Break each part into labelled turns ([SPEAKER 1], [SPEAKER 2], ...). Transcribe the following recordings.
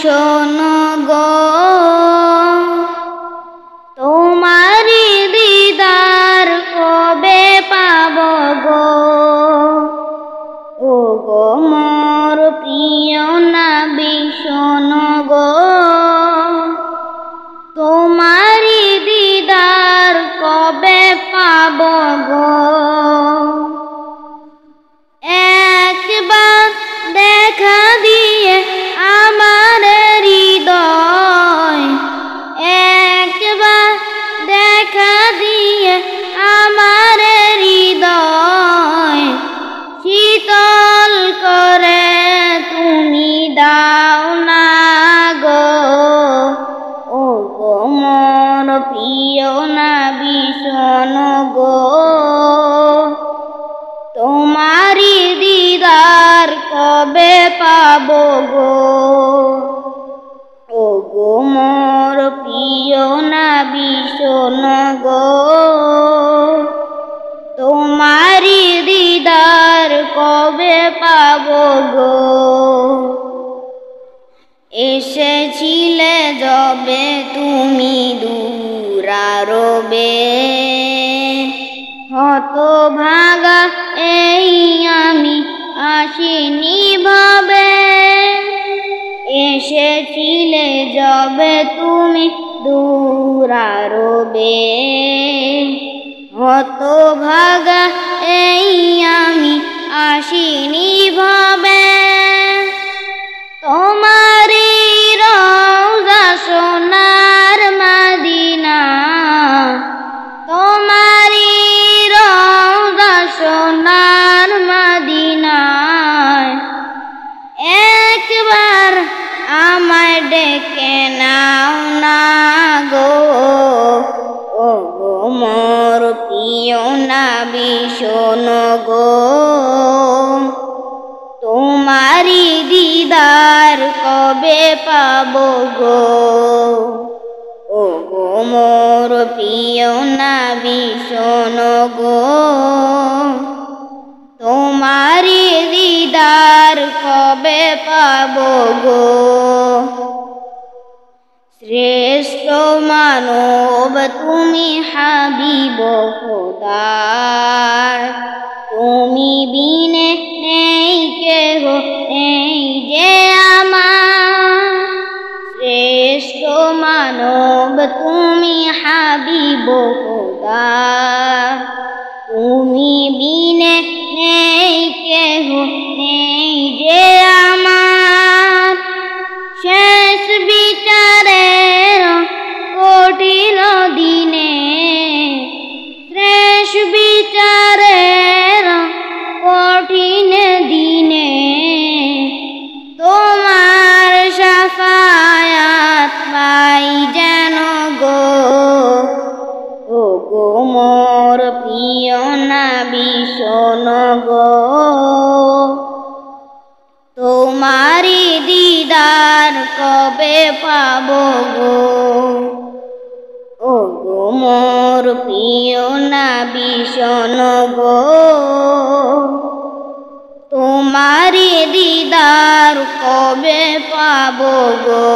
[SPEAKER 1] ভীষণ গো তোমারি দিদার কবে পাব গো ও গো মোর প্রিয় না ভীষণ গো তোমারি দিদার কবে পাব গো একবার দেখা দিয়ে আমার হৃদয় একবার দেখা দিয়ে আমার হৃদয় শীতল করে তুমি দাও না গো ও গো মোর প্রিয় না ভীষণ গো তোমারি দিদার কবে পাব গো ও গো মোর প্রিয় না ভীষণ গো তোমারি দিদার কবে পাব গো এসেছিলে যবে তুমি দূরারবে হতভাগা এই আমি আসিনি ভাবে এসেছিলে যবে তুমি দূরারবে হতভাগা এই আমি আসিনি ভাবে তোমারি রওজা সোনার মদিনা তোমারি রওজা সোনার মদিনায় একবার আমায় ডেকে নাও না গো ও গো মোর প্রিয় না ভীষণ গো তোমারি দিদার কবে পাব গো ও গো মোর প্রিয় না ভীষণ গো তোমারি দিদার কবে পাব গো শ্রেষ্ঠ মানব তুমি হাবিব খোদার তুমি বিনে নেই কেহ নেই যে আমার শ্রেষ্ঠ মানব তুমি হাবিব খোদার তুমি বিনে নেই কেহ নেই যে আমার শেষ বিচারের কঠিন দিনে শেষ বিচারের কঠিন দিনে তোমার শাফায়াত পাই যেন গো ও গো মোর প্রিয় না ভীষণ গো তোমারি দিদার কবে পাব গো ও গো মোর প্রিয় না ভীষণ গো তোমারি দিদার কবে পাব গো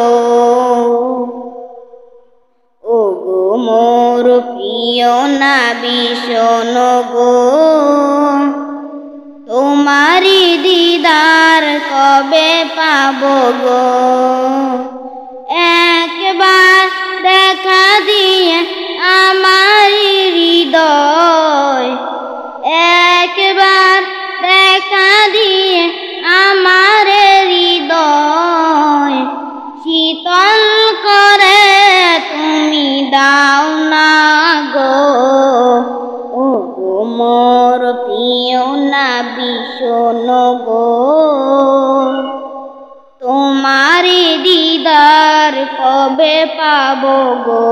[SPEAKER 1] ও গো মোর প্রিয় না ভীষণ গো তোমারি দিদার কবে পাব গো একবার দেখা দিয়ে আমার হৃদয় একবার দেখা দিয়ে আমার হৃদয় শীতল করে তুমি দাও না গো ও গো মোর প্রিয় না ভীষণ গো তোমারি দিদার কবে পাব গো।